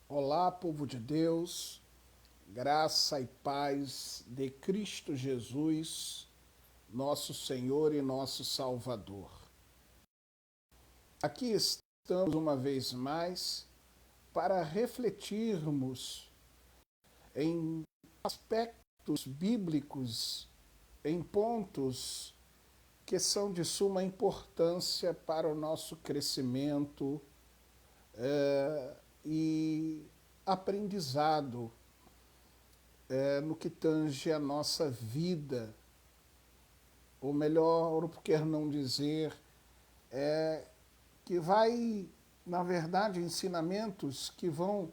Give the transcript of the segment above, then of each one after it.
Olá, povo de Deus, graça e paz de Cristo Jesus, nosso Senhor e nosso Salvador. Aqui estamos uma vez mais para refletirmos em aspectos bíblicos, em pontos que são de suma importância para o nosso crescimento e aprendizado no que tange a nossa vida, ou melhor, por que não dizer, que vai, na verdade, ensinamentos que vão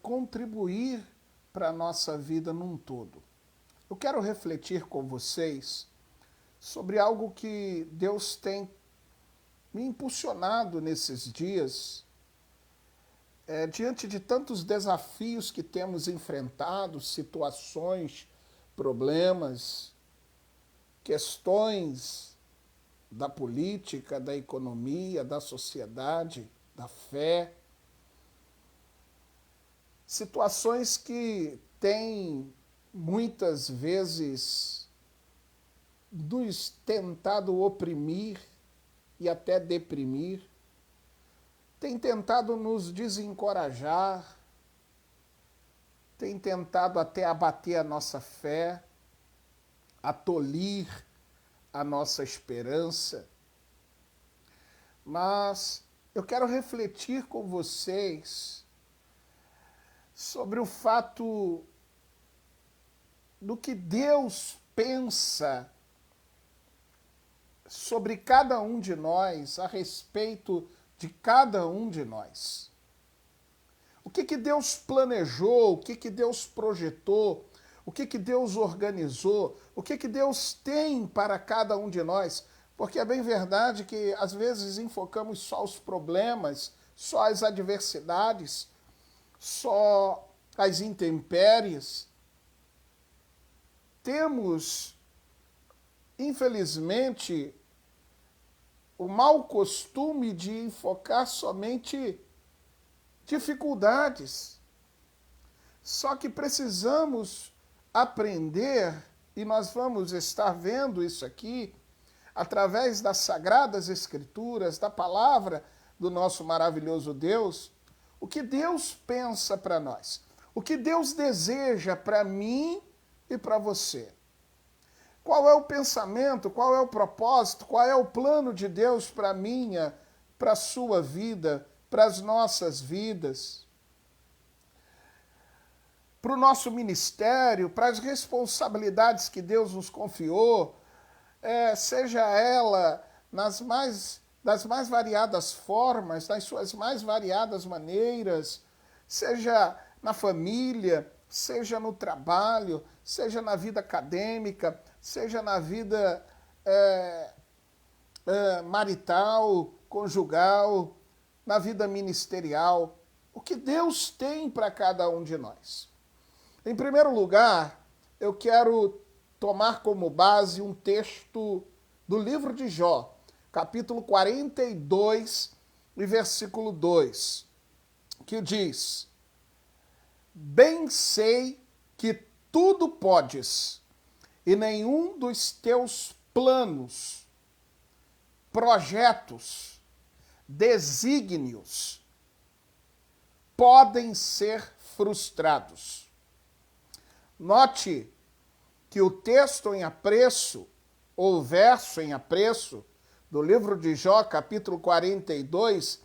contribuir para a nossa vida num todo. Eu quero refletir com vocês sobre algo que Deus tem me impulsionado nesses dias, diante de tantos desafios que temos enfrentado, situações, problemas, questões da política, da economia, da sociedade, da fé, situações que têm muitas vezes nos tentado oprimir e até deprimir, tem tentado nos desencorajar, tem tentado até abater a nossa fé, atolir a nossa esperança. Mas eu quero refletir com vocês sobre o fato do que Deus pensa sobre cada um de nós, a respeito de cada um de nós. O que Deus planejou, o que Deus projetou, o que Deus organizou, o que Deus tem para cada um de nós. Porque é bem verdade que às vezes enfocamos só os problemas, só as adversidades, só as intempéries. Temos, infelizmente, o mau costume de enfocar somente dificuldades. Só que precisamos aprender, e nós vamos estar vendo isso aqui, através das Sagradas Escrituras, da palavra do nosso maravilhoso Deus, o que Deus pensa para nós, o que Deus deseja para mim e para você. Qual é o pensamento, qual é o propósito, qual é o plano de Deus para a minha, para a sua vida, para as nossas vidas, para o nosso ministério, para as responsabilidades que Deus nos confiou, seja ela das mais variadas formas, das suas mais variadas maneiras, seja na família, seja no trabalho, seja na vida acadêmica, seja na vida marital, conjugal, na vida ministerial. O que Deus tem para cada um de nós. Em primeiro lugar, eu quero tomar como base um texto do livro de Jó, capítulo 42, e versículo 2, que diz: Bem sei que tudo podes, e nenhum dos teus planos, projetos, desígnios podem ser frustrados. Note que o texto em apreço, ou o verso em apreço, do livro de Jó, capítulo 42,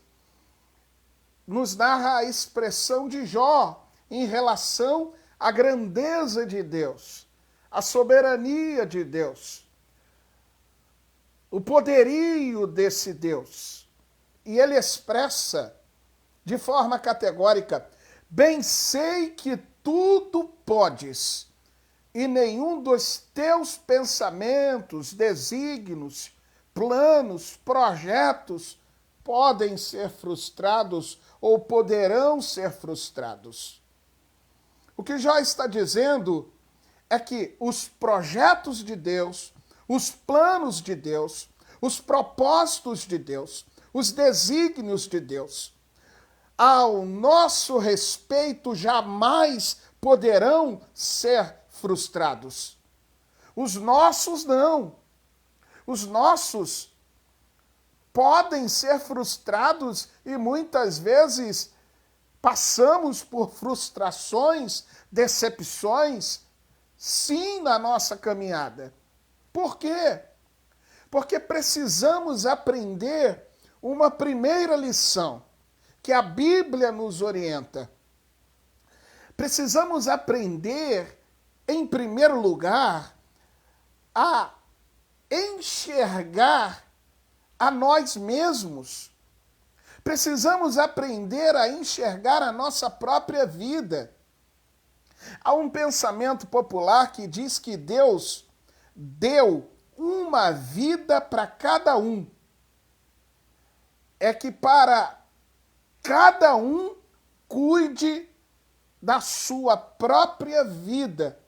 nos narra a expressão de Jó em relação à grandeza de Deus, à soberania de Deus, o poderio desse Deus. E ele expressa de forma categórica: bem sei que tudo podes, e nenhum dos teus pensamentos, desígnios, planos, projetos podem ser frustrados ou poderão ser frustrados. O que Jó está dizendo é que os projetos de Deus, os planos de Deus, os propósitos de Deus, os desígnios de Deus, ao nosso respeito jamais poderão ser frustrados. Os nossos não. Os nossos podem ser frustrados e muitas vezes passamos por frustrações, decepções, sim, na nossa caminhada. Por quê? Porque precisamos aprender uma primeira lição que a Bíblia nos orienta. Precisamos aprender, em primeiro lugar, a enxergar a nós mesmos. Precisamos aprender a enxergar a nossa própria vida. Há um pensamento popular que diz que Deus deu uma vida para cada um. É que para cada um cuide da sua própria vida.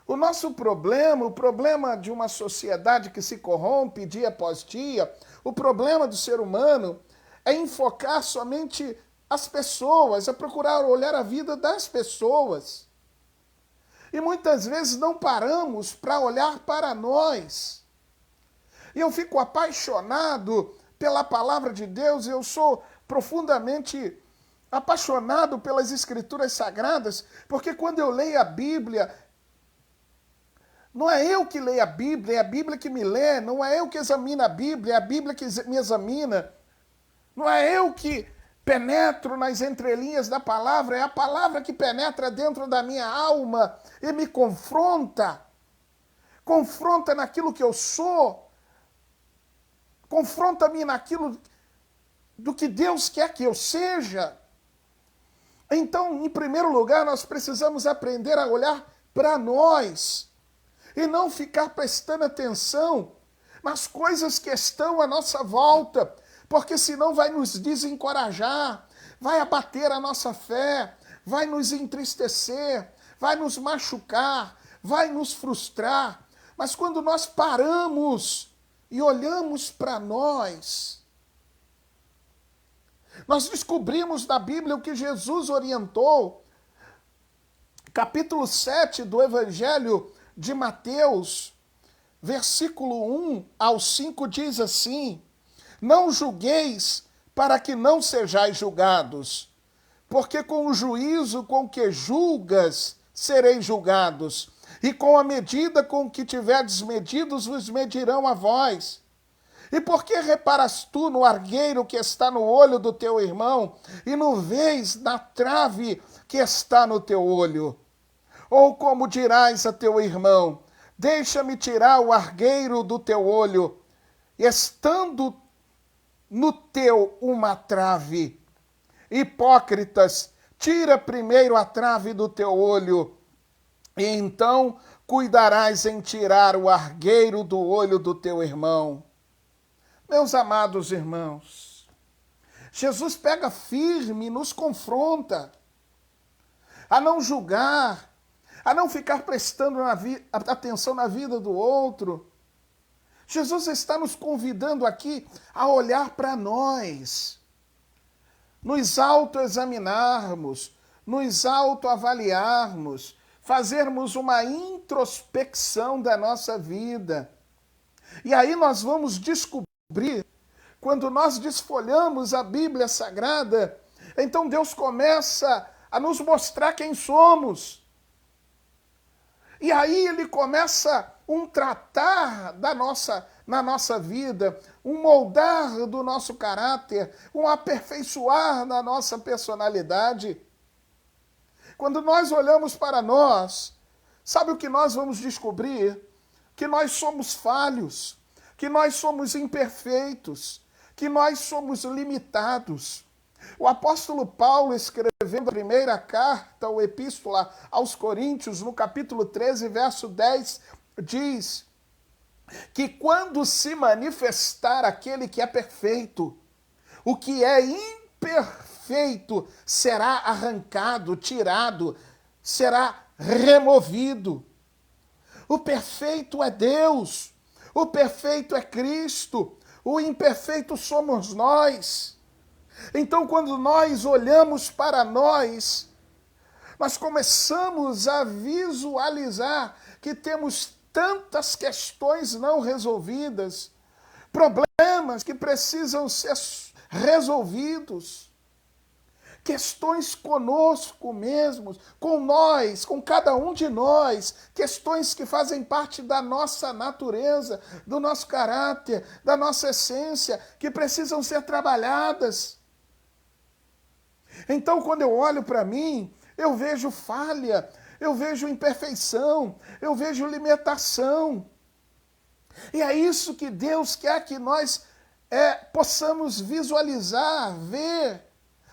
O nosso problema, o problema de uma sociedade que se corrompe dia após dia, o problema do ser humano é enfocar somente as pessoas, é procurar olhar a vida das pessoas. E muitas vezes não paramos para olhar para nós. E eu fico apaixonado pela palavra de Deus, eu sou profundamente apaixonado pelas Escrituras Sagradas, porque quando eu leio a Bíblia, não é eu que leio a Bíblia, é a Bíblia que me lê, não é eu que examino a Bíblia, é a Bíblia que me examina. Não é eu que penetro nas entrelinhas da palavra, é a palavra que penetra dentro da minha alma e me confronta. Confronta naquilo que eu sou. Confronta-me naquilo do que Deus quer que eu seja. Então, em primeiro lugar, nós precisamos aprender a olhar para nós e não ficar prestando atenção nas coisas que estão à nossa volta, porque senão vai nos desencorajar, vai abater a nossa fé, vai nos entristecer, vai nos machucar, vai nos frustrar. Mas quando nós paramos e olhamos para nós descobrimos na Bíblia o que Jesus orientou. Capítulo 7 do Evangelho de Mateus, versículo 1 ao 5 diz assim: não julgueis para que não sejais julgados, porque com o juízo com que julgas sereis julgados, e com a medida com que tiverdes medidos vos medirão a vós. E por que reparas tu no argueiro que está no olho do teu irmão, e não vês na trave que está no teu olho? Ou como dirás a teu irmão, deixa-me tirar o argueiro do teu olho, estando no teu uma trave? Hipócritas, tira primeiro a trave do teu olho, e então cuidarás em tirar o argueiro do olho do teu irmão. Meus amados irmãos, Jesus pega firme e nos confronta a não julgar, a não ficar prestando atenção na vida do outro. Jesus está nos convidando aqui a olhar para nós, nos autoexaminarmos, nos autoavaliarmos, fazermos uma introspecção da nossa vida. E aí nós vamos descobrir, quando nós desfolhamos a Bíblia Sagrada, então Deus começa a nos mostrar quem somos. E aí ele começa um tratar na nossa vida, um moldar do nosso caráter, um aperfeiçoar na nossa personalidade. Quando nós olhamos para nós, sabe o que nós vamos descobrir? Que nós somos falhos, que nós somos imperfeitos, que nós somos limitados. O apóstolo Paulo, escrevendo a primeira carta, ou epístola aos Coríntios, no capítulo 13, verso 10, diz que quando se manifestar aquele que é perfeito, o que é imperfeito será arrancado, tirado, será removido. O perfeito é Deus, o perfeito é Cristo, o imperfeito somos nós. Então, quando nós olhamos para nós começamos a visualizar que temos tantas questões não resolvidas, problemas que precisam ser resolvidos, questões conosco mesmos, com nós, com cada um de nós, questões que fazem parte da nossa natureza, do nosso caráter, da nossa essência, que precisam ser trabalhadas. Então, quando eu olho para mim, eu vejo falha, eu vejo imperfeição, eu vejo limitação. E é isso que Deus quer que nós possamos visualizar, ver,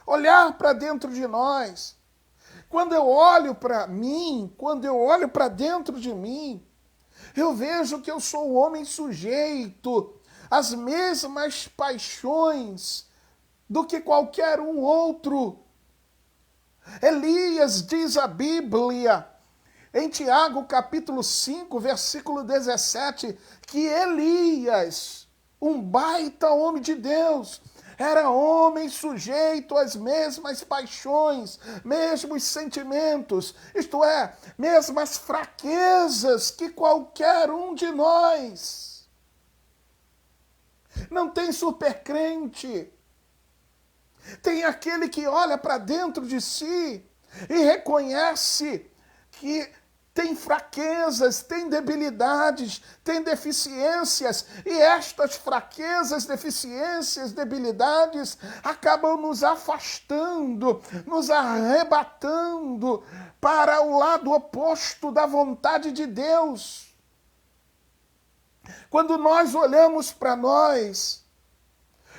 olhar para dentro de nós. Quando eu olho para mim, quando eu olho para dentro de mim, eu vejo que eu sou um homem sujeito às mesmas paixões do que qualquer um outro. Elias, diz a Bíblia, em Tiago capítulo 5, versículo 17, que Elias, um baita homem de Deus, era homem sujeito às mesmas paixões, mesmos sentimentos, isto é, mesmas fraquezas que qualquer um de nós. Não tem supercrente. Tem aquele que olha para dentro de si e reconhece que tem fraquezas, tem debilidades, tem deficiências, e estas fraquezas, deficiências, debilidades acabam nos afastando, nos arrebatando para o lado oposto da vontade de Deus. Quando nós olhamos para nós,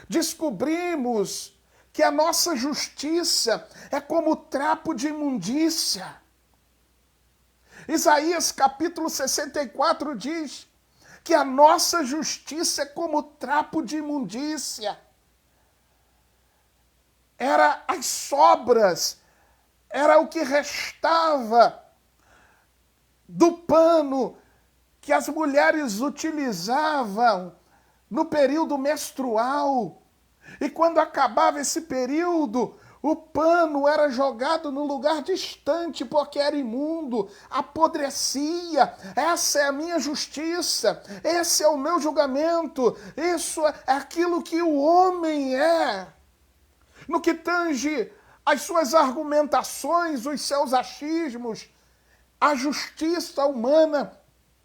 descobrimos que a nossa justiça é como trapo de imundícia. Isaías capítulo 64 diz que a nossa justiça é como trapo de imundícia. Era as sobras, era o que restava do pano que as mulheres utilizavam no período menstrual. E quando acabava esse período, o pano era jogado num lugar distante, porque era imundo, apodrecia. Essa é a minha justiça, esse é o meu julgamento, isso é aquilo que o homem é. No que tange as suas argumentações, os seus achismos, a justiça humana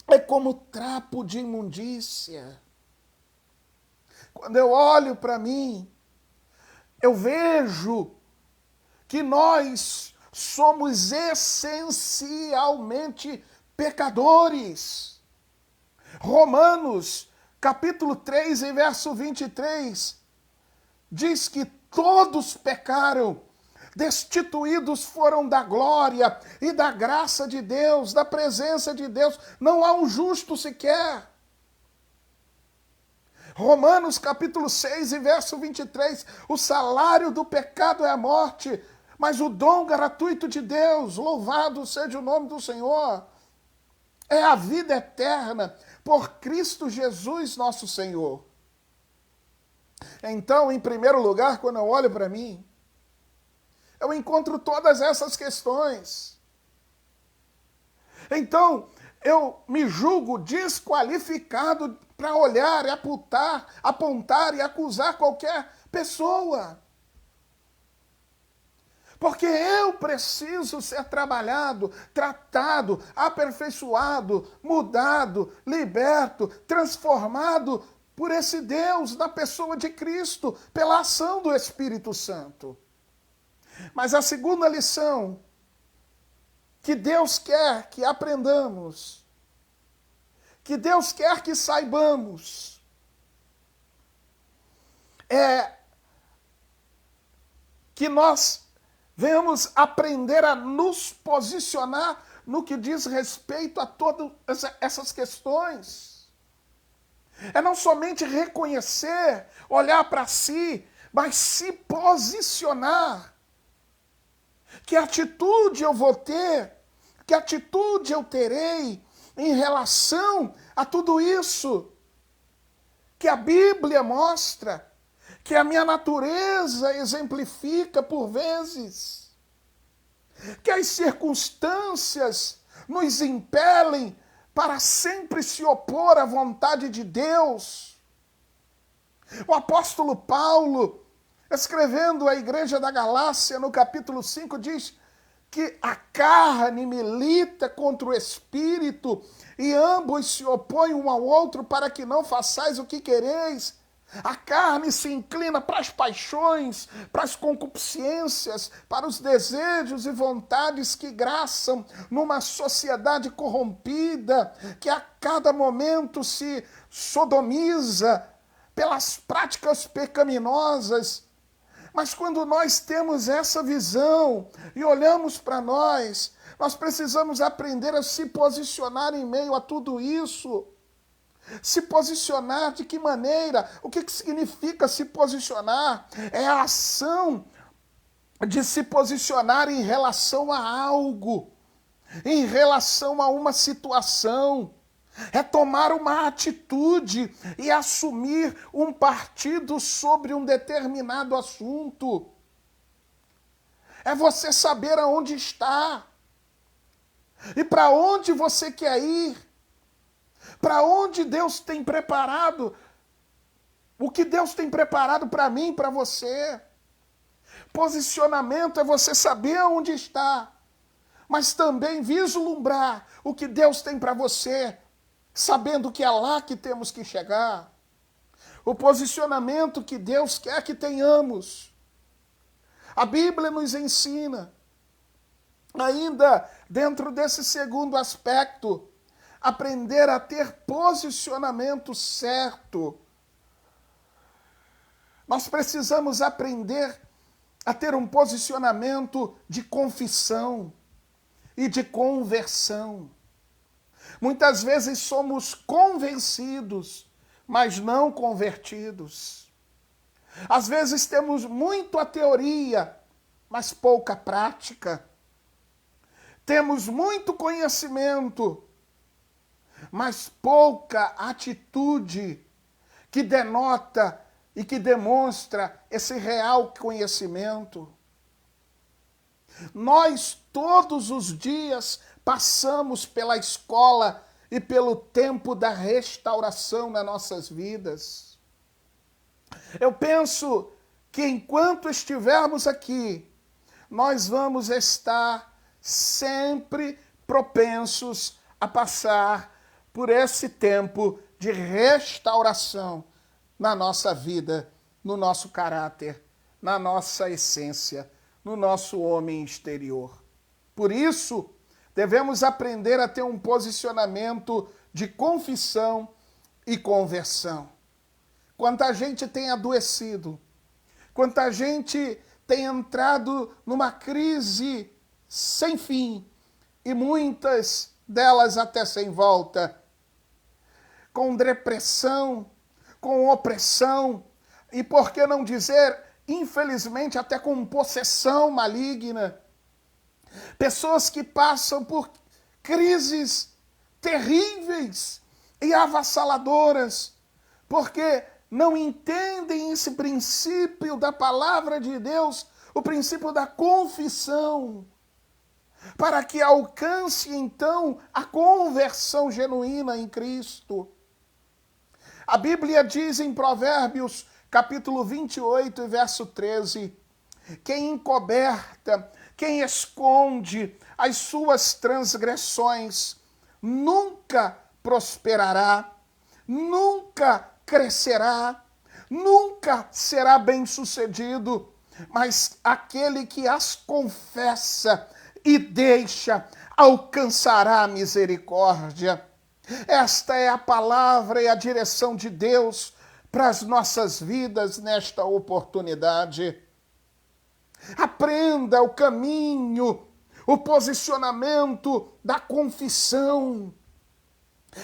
é como trapo de imundícia. Quando eu olho para mim, eu vejo que nós somos essencialmente pecadores. Romanos, capítulo 3, em verso 23, diz que todos pecaram, destituídos foram da glória e da graça de Deus, da presença de Deus. Não há um justo sequer. Romanos capítulo 6 e verso 23, o salário do pecado é a morte, mas o dom gratuito de Deus, louvado seja o nome do Senhor, é a vida eterna por Cristo Jesus nosso Senhor. Então, em primeiro lugar, quando eu olho para mim, eu encontro todas essas questões. Então, eu me julgo desqualificado para olhar e apontar e acusar qualquer pessoa. Porque eu preciso ser trabalhado, tratado, aperfeiçoado, mudado, liberto, transformado por esse Deus na pessoa de Cristo, pela ação do Espírito Santo. Mas a segunda lição que Deus quer que aprendamos, que Deus quer que saibamos, é que nós venhamos aprender a nos posicionar no que diz respeito a todas essas questões. É não somente reconhecer, olhar para si, mas se posicionar. Que atitude eu vou ter, que atitude eu terei em relação a tudo isso que a Bíblia mostra, que a minha natureza exemplifica por vezes, que as circunstâncias nos impelem para sempre se opor à vontade de Deus. O apóstolo Paulo, escrevendo à igreja da Galácia, no capítulo 5, diz que a carne milita contra o espírito e ambos se opõem um ao outro para que não façais o que quereis. A carne se inclina para as paixões, para as concupiscências, para os desejos e vontades que graçam numa sociedade corrompida, que a cada momento se sodomiza pelas práticas pecaminosas. Mas quando nós temos essa visão e olhamos para nós precisamos aprender a se posicionar em meio a tudo isso. Se posicionar de que maneira? O que significa se posicionar? É a ação de se posicionar em relação a algo, em relação a uma situação. É tomar uma atitude e assumir um partido sobre um determinado assunto. É você saber aonde está e para onde você quer ir. Para onde Deus tem preparado, o que Deus tem preparado para mim, para você. Posicionamento é você saber onde está, mas também vislumbrar o que Deus tem para você, sabendo que é lá que temos que chegar. O posicionamento que Deus quer que tenhamos. A Bíblia nos ensina, ainda dentro desse segundo aspecto, aprender a ter posicionamento certo. Nós precisamos aprender a ter um posicionamento de confissão e de conversão. Muitas vezes somos convencidos, mas não convertidos. Às vezes temos muito a teoria, mas pouca prática. Temos muito conhecimento, mas pouca atitude que denota e que demonstra esse real conhecimento. Nós todos os dias passamos pela escola e pelo tempo da restauração nas nossas vidas. Eu penso que enquanto estivermos aqui, nós vamos estar sempre propensos a passar por esse tempo de restauração na nossa vida, no nosso caráter, na nossa essência, no nosso homem exterior. Por isso, devemos aprender a ter um posicionamento de confissão e conversão. Quanta gente tem adoecido, quanta gente tem entrado numa crise sem fim, e muitas delas até sem volta, com depressão, com opressão, e por que não dizer, infelizmente, até com possessão maligna. Pessoas que passam por crises terríveis e avassaladoras, porque não entendem esse princípio da palavra de Deus, o princípio da confissão, para que alcance então a conversão genuína em Cristo. A Bíblia diz em Provérbios, capítulo 28, verso 13, quem encoberta, quem esconde as suas transgressões, nunca prosperará, nunca crescerá, nunca será bem-sucedido, mas aquele que as confessa e deixa, alcançará a misericórdia. Esta é a palavra e a direção de Deus para as nossas vidas nesta oportunidade. Aprenda o caminho, o posicionamento da confissão.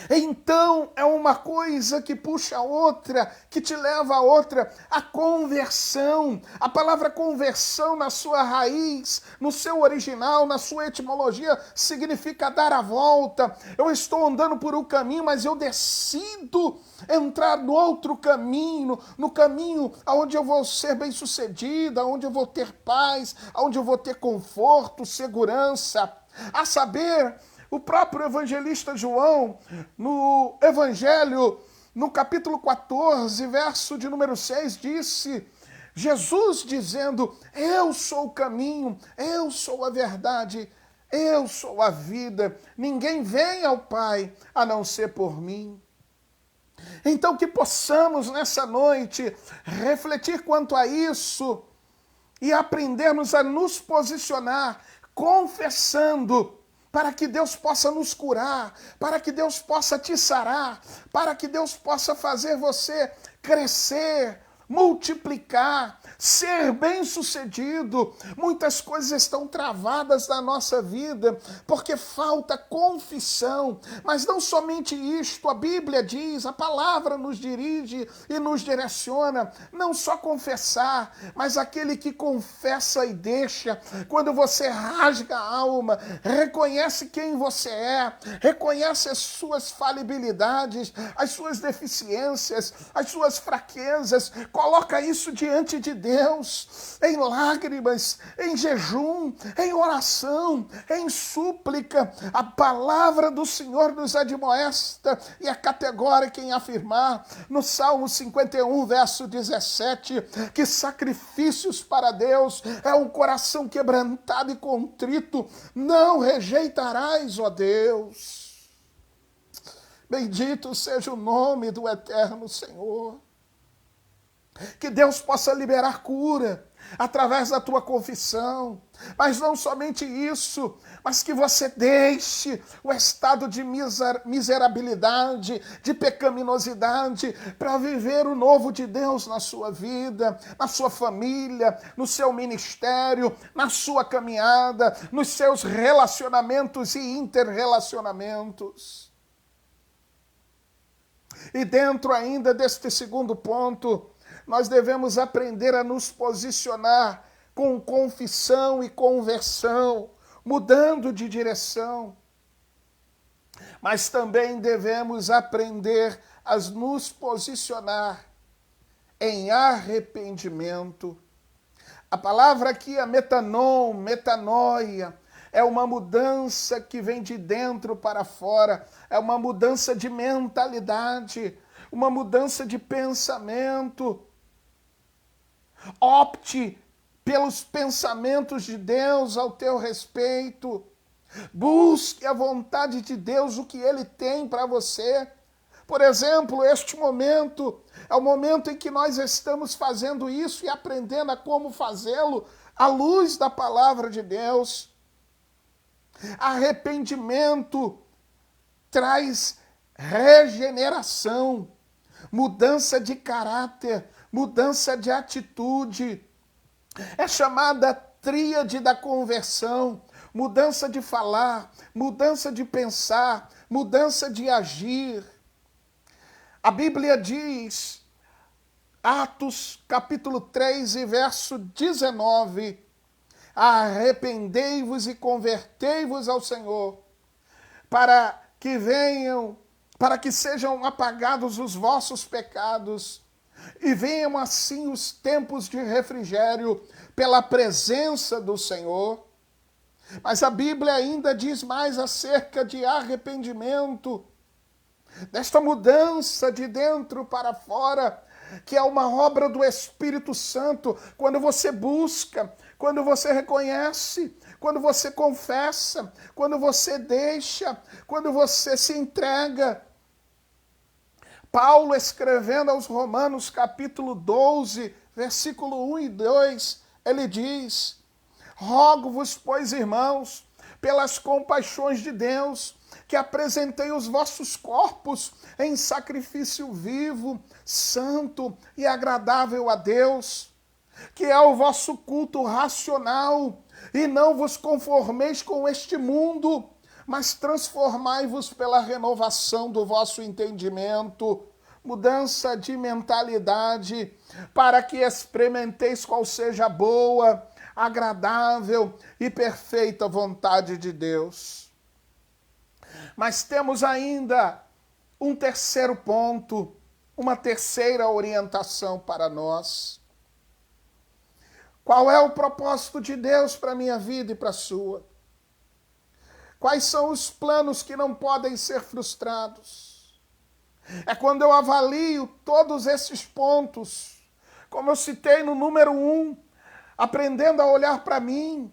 Então é uma coisa que puxa a outra, que te leva a outra, a conversão. A palavra conversão na sua raiz, no seu original, na sua etimologia, significa dar a volta. Eu estou andando por um caminho, mas eu decido entrar no outro caminho, no caminho onde eu vou ser bem-sucedido, onde eu vou ter paz, onde eu vou ter conforto, segurança. A saber, o próprio evangelista João, no Evangelho, no capítulo 14, verso de número 6, disse, Jesus dizendo, eu sou o caminho, eu sou a verdade, eu sou a vida, ninguém vem ao Pai a não ser por mim. Então que possamos nessa noite refletir quanto a isso e aprendermos a nos posicionar confessando, para que Deus possa nos curar, para que Deus possa te sarar, para que Deus possa fazer você crescer, multiplicar, ser bem-sucedido. Muitas coisas estão travadas na nossa vida porque falta confissão. Mas não somente isto, a Bíblia diz, a palavra nos dirige e nos direciona, não só confessar, mas aquele que confessa e deixa, quando você rasga a alma, reconhece quem você é, reconhece as suas falibilidades, as suas deficiências, as suas fraquezas, coloca isso diante de Deus, em lágrimas, em jejum, em oração, em súplica. A palavra do Senhor nos admoesta e é categórica em afirmar, no Salmo 51, verso 17, que sacrifícios para Deus é um coração quebrantado e contrito, não rejeitarás, ó Deus. Bendito seja o nome do eterno Senhor. Que Deus possa liberar cura através da tua confissão. Mas não somente isso, mas que você deixe o estado de miserabilidade, de pecaminosidade, para viver o novo de Deus na sua vida, na sua família, no seu ministério, na sua caminhada, nos seus relacionamentos e interrelacionamentos. E dentro ainda deste segundo ponto, nós devemos aprender a nos posicionar com confissão e conversão, mudando de direção. Mas também devemos aprender a nos posicionar em arrependimento. A palavra aqui é metanon, metanoia, é uma mudança que vem de dentro para fora, é uma mudança de mentalidade, uma mudança de pensamento. Opte pelos pensamentos de Deus ao teu respeito. Busque a vontade de Deus, o que Ele tem para você. Por exemplo, este momento é o momento em que nós estamos fazendo isso e aprendendo a como fazê-lo à luz da palavra de Deus. Arrependimento traz regeneração, mudança de caráter, mudança de atitude. É chamada tríade da conversão, mudança de falar, mudança de pensar, mudança de agir. A Bíblia diz, Atos capítulo 3 e verso 19, arrependei-vos e convertei-vos ao Senhor, para que sejam apagados os vossos pecados, e venham assim os tempos de refrigério pela presença do Senhor. Mas a Bíblia ainda diz mais acerca de arrependimento, desta mudança de dentro para fora, que é uma obra do Espírito Santo, quando você busca, quando você reconhece, quando você confessa, quando você deixa, quando você se entrega. Paulo, escrevendo aos Romanos, capítulo 12, versículo 1 e 2, ele diz, rogo-vos, pois, irmãos, pelas compaixões de Deus, que apresentei os vossos corpos em sacrifício vivo, santo e agradável a Deus, que é o vosso culto racional, e não vos conformeis com este mundo, mas transformai-vos pela renovação do vosso entendimento, mudança de mentalidade, para que experimenteis qual seja a boa, agradável e perfeita vontade de Deus. Mas temos ainda um terceiro ponto, uma terceira orientação para nós. Qual é o propósito de Deus para a minha vida e para a sua? Quais são os planos que não podem ser frustrados? É quando eu avalio todos esses pontos, como eu citei no número 1, aprendendo a olhar para mim,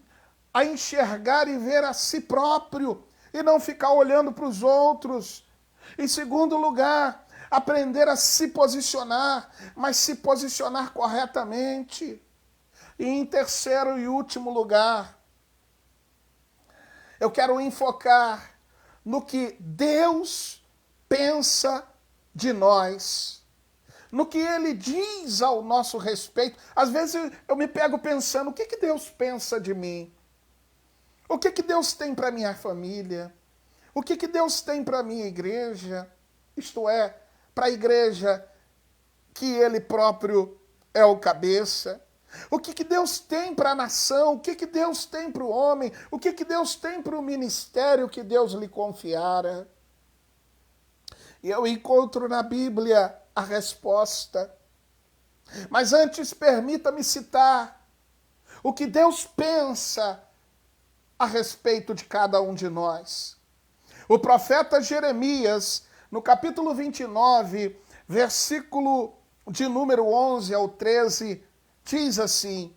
a enxergar e ver a si próprio, e não ficar olhando para os outros. Em segundo lugar, aprender a se posicionar, mas se posicionar corretamente. E em terceiro e último lugar, eu quero enfocar no que Deus pensa de nós, no que Ele diz ao nosso respeito. Às vezes eu me pego pensando, o que Deus pensa de mim? O que Deus tem para minha família? O que Deus tem para minha igreja? Isto é, para a igreja que Ele próprio é o cabeça. O que Deus tem para a nação? O que Deus tem para o homem? O que Deus tem para o ministério que Deus lhe confiara? E eu encontro na Bíblia a resposta. Mas antes, permita-me citar o que Deus pensa a respeito de cada um de nós. O profeta Jeremias, no capítulo 29, versículo de número 11 ao 13, diz assim: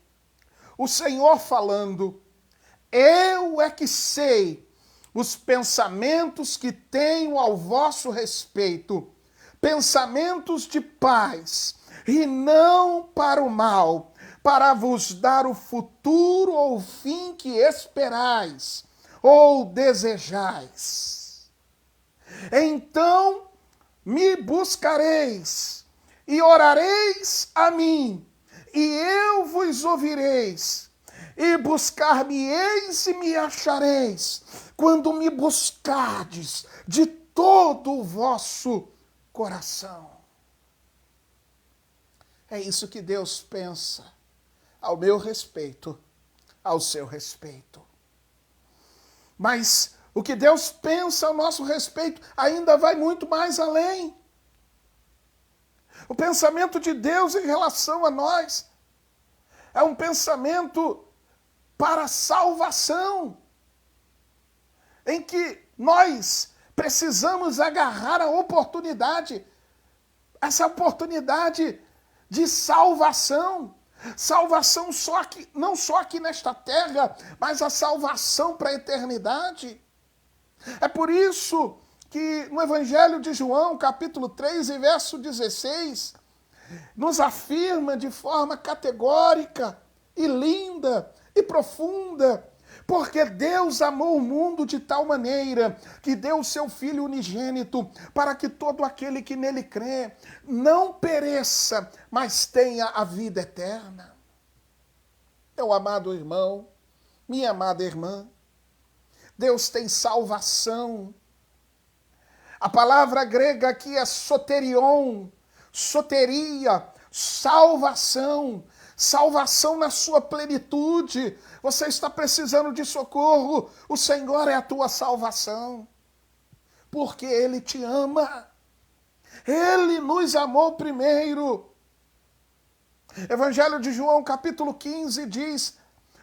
o Senhor falando, eu é que sei os pensamentos que tenho ao vosso respeito, pensamentos de paz e não para o mal, para vos dar o futuro ou o fim que esperais ou desejais. Então me buscareis e orareis a mim, e eu vos ouvireis, e buscar-me-eis e me achareis, quando me buscardes de todo o vosso coração. É isso que Deus pensa ao meu respeito, ao seu respeito. Mas o que Deus pensa ao nosso respeito ainda vai muito mais além. O pensamento de Deus em relação a nós é um pensamento para a salvação, em que nós precisamos agarrar a oportunidade, essa oportunidade de salvação. Salvação não só aqui nesta terra, mas a salvação para a eternidade. É por isso que no Evangelho de João, capítulo 3 e verso 16, nos afirma de forma categórica e linda e profunda, porque Deus amou o mundo de tal maneira que deu o seu Filho unigênito para que todo aquele que nele crê não pereça, mas tenha a vida eterna. Meu amado irmão, minha amada irmã, Deus tem salvação. A palavra grega aqui é soterion, soteria, salvação. Salvação na sua plenitude. Você está precisando de socorro, o Senhor é a tua salvação. Porque Ele te ama. Ele nos amou primeiro. Evangelho de João, capítulo 15, diz,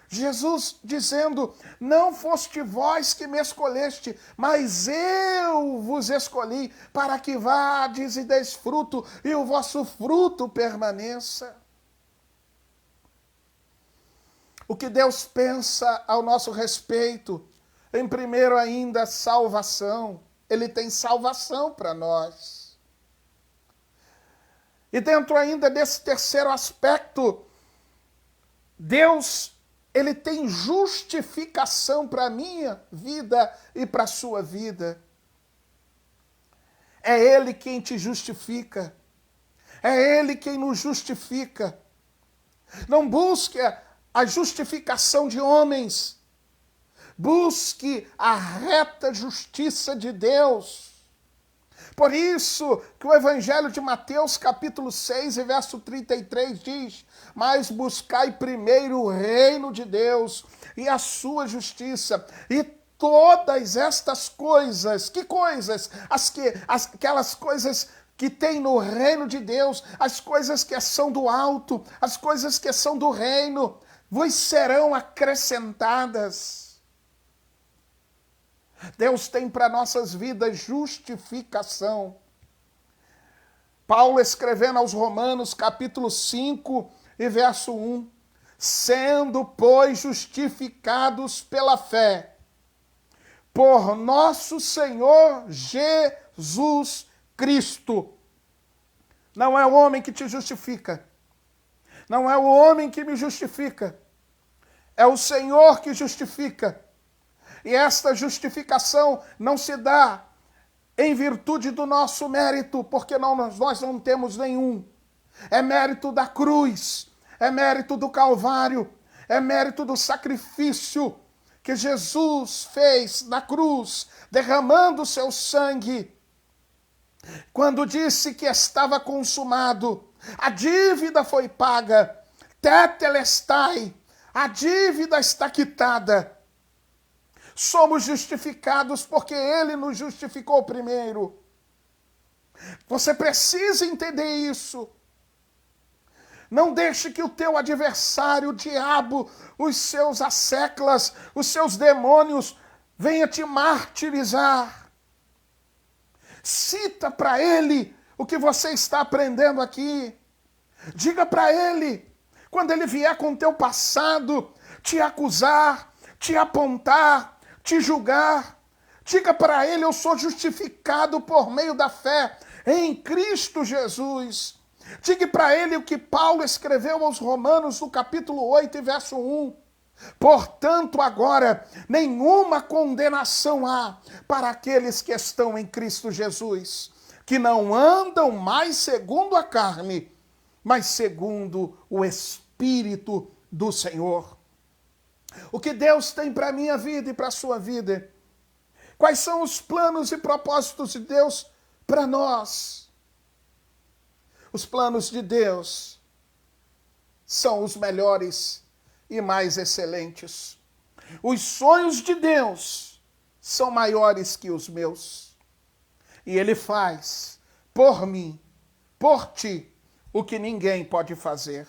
Jesus dizendo, não foste vós que me escolheste, mas eu vos escolhi para que vades e deis fruto e o vosso fruto permaneça. O que Deus pensa ao nosso respeito, em primeiro ainda, salvação. Ele tem salvação para nós. E dentro ainda desse terceiro aspecto, Deus, Ele tem justificação para a minha vida e para a sua vida. É Ele quem te justifica. É Ele quem nos justifica. Não busque a justificação de homens. Busque a reta justiça de Deus. Por isso que o Evangelho de Mateus, capítulo 6, e verso 33 diz: mas buscai primeiro o reino de Deus e a sua justiça, e todas estas coisas, que coisas? Aquelas coisas que tem no reino de Deus, as coisas que são do alto, as coisas que são do reino, vos serão acrescentadas. Deus tem para nossas vidas justificação. Paulo escrevendo aos Romanos, capítulo 5 e verso 1, sendo, pois, justificados pela fé, por nosso Senhor Jesus Cristo. Não é o homem que te justifica, não é o homem que me justifica, é o Senhor que justifica. E esta justificação não se dá em virtude do nosso mérito, porque nós não temos nenhum. É mérito da cruz, é mérito do Calvário, é mérito do sacrifício que Jesus fez na cruz, derramando o seu sangue. Quando disse que estava consumado, a dívida foi paga, tetelestai, a dívida está quitada. Somos justificados porque Ele nos justificou primeiro. Você precisa entender isso. Não deixe que o teu adversário, o diabo, os seus asseclas, os seus demônios, venha te martirizar. Cita para ele o que você está aprendendo aqui. Diga para ele, quando ele vier com o teu passado, te acusar, te apontar, te julgar, diga para ele: eu sou justificado por meio da fé em Cristo Jesus. Diga para ele o que Paulo escreveu aos Romanos no capítulo 8 e verso 1. Portanto, agora, nenhuma condenação há para aqueles que estão em Cristo Jesus, que não andam mais segundo a carne, mas segundo o Espírito do Senhor. O que Deus tem para a minha vida e para a sua vida? Quais são os planos e propósitos de Deus para nós? Os planos de Deus são os melhores e mais excelentes. Os sonhos de Deus são maiores que os meus. E Ele faz por mim, por ti, o que ninguém pode fazer.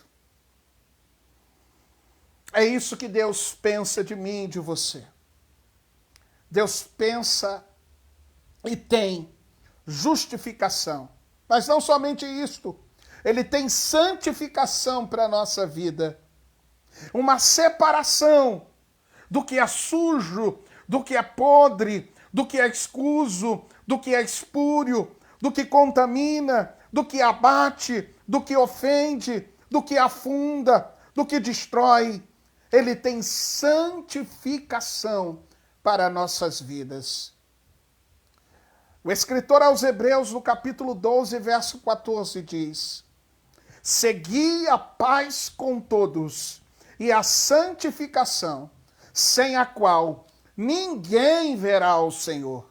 É isso que Deus pensa de mim e de você. Deus pensa e tem justificação. Mas não somente isto, Ele tem santificação para a nossa vida. Uma separação do que é sujo, do que é podre, do que é escuso, do que é espúrio, do que contamina, do que abate, do que ofende, do que afunda, do que destrói. Ele tem santificação para nossas vidas. O escritor aos Hebreus, no capítulo 12, verso 14, diz: segui a paz com todos e a santificação, sem a qual ninguém verá o Senhor.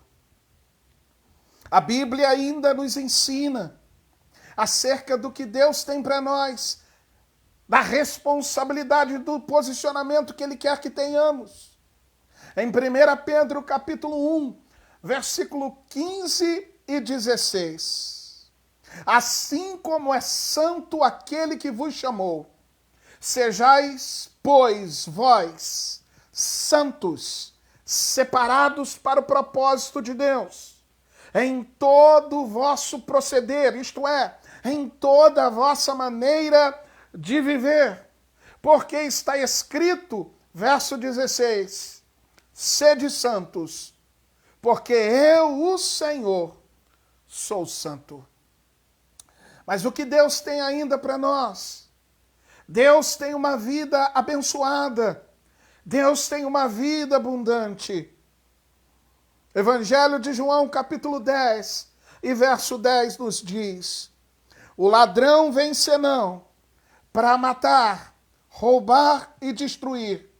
A Bíblia ainda nos ensina acerca do que Deus tem para nós, da responsabilidade do posicionamento que Ele quer que tenhamos. Em 1 Pedro, capítulo 1, versículo 15 e 16. Assim como é santo aquele que vos chamou, sejais, pois, vós, santos, separados para o propósito de Deus, em todo o vosso proceder, isto é, em toda a vossa maneira de viver, porque está escrito, verso 16, sede santos, porque eu, o Senhor, sou santo. Mas o que Deus tem ainda para nós? Deus tem uma vida abençoada, Deus tem uma vida abundante. Evangelho de João, capítulo 10, e verso 10 nos diz: o ladrão vem senão para matar, roubar e destruir.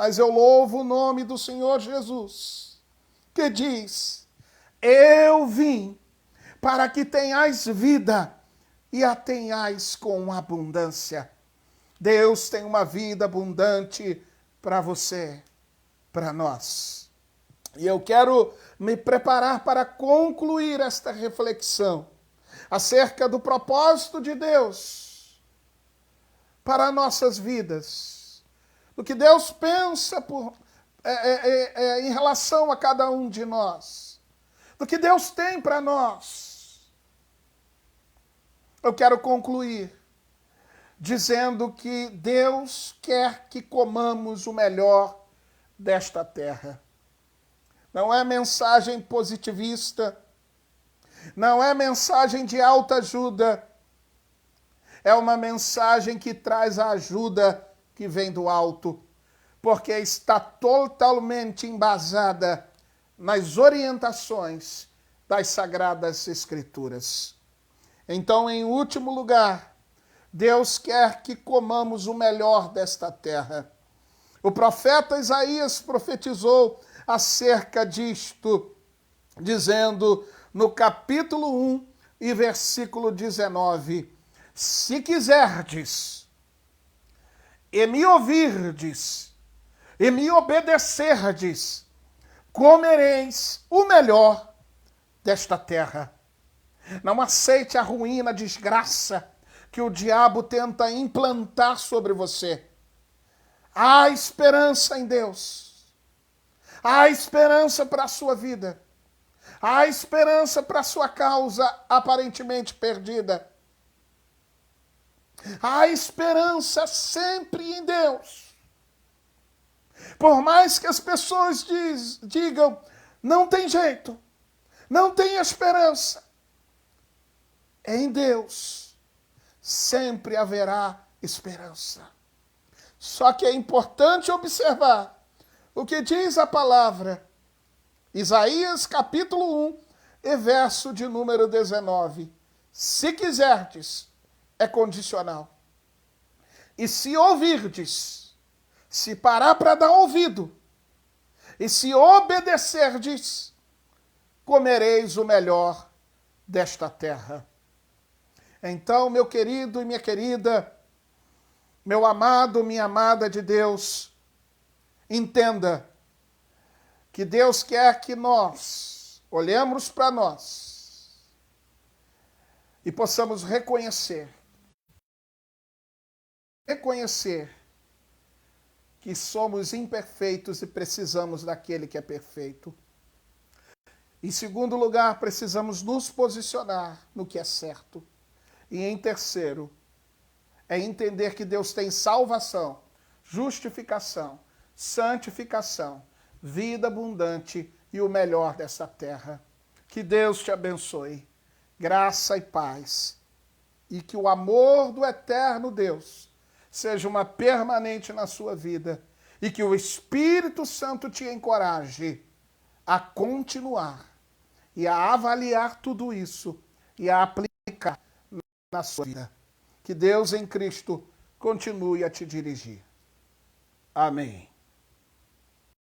mas eu louvo o nome do Senhor Jesus, que diz: eu vim para que tenhais vida e a tenhais com abundância. Deus tem uma vida abundante para você, para nós. E eu quero me preparar para concluir esta reflexão acerca do propósito de Deus para nossas vidas, do que Deus pensa em relação a cada um de nós, do que Deus tem para nós. Eu quero concluir dizendo que Deus quer que comamos o melhor desta terra. Não é mensagem positivista, não é mensagem de autoajuda, é uma mensagem que traz a ajuda que vem do alto, porque está totalmente embasada nas orientações das Sagradas Escrituras. Então, em último lugar, Deus quer que comamos o melhor desta terra. O profeta Isaías profetizou acerca disto, dizendo no capítulo 1 e versículo 19: se quiserdes e me ouvirdes e me obedecerdes, comereis o melhor desta terra. Não aceite a ruína, a desgraça que o diabo tenta implantar sobre você. Há esperança em Deus. Há esperança para a sua vida. Há esperança para a sua causa aparentemente perdida. Há esperança sempre em Deus. Por mais que as pessoas digam, não tem jeito, não tem esperança, em Deus sempre haverá esperança. Só que é importante observar o que diz a palavra. Isaías capítulo 1 e verso de número 19. Se quiserdes, é condicional. E se ouvirdes, se parar para dar ouvido, e se obedecerdes, comereis o melhor desta terra. Então, meu querido e minha querida, meu amado, minha amada de Deus, entenda que Deus quer que nós olhemos para nós e possamos reconhecer que somos imperfeitos e precisamos daquele que é perfeito. Em segundo lugar, precisamos nos posicionar no que é certo. E em terceiro, é entender que Deus tem salvação, justificação, santificação, vida abundante e o melhor dessa terra. Que Deus te abençoe, graça e paz, e que o amor do eterno Deus seja uma permanente na sua vida, e que o Espírito Santo te encoraje a continuar e a avaliar tudo isso e a aplicar na sua vida. Que Deus em Cristo continue a te dirigir. Amém.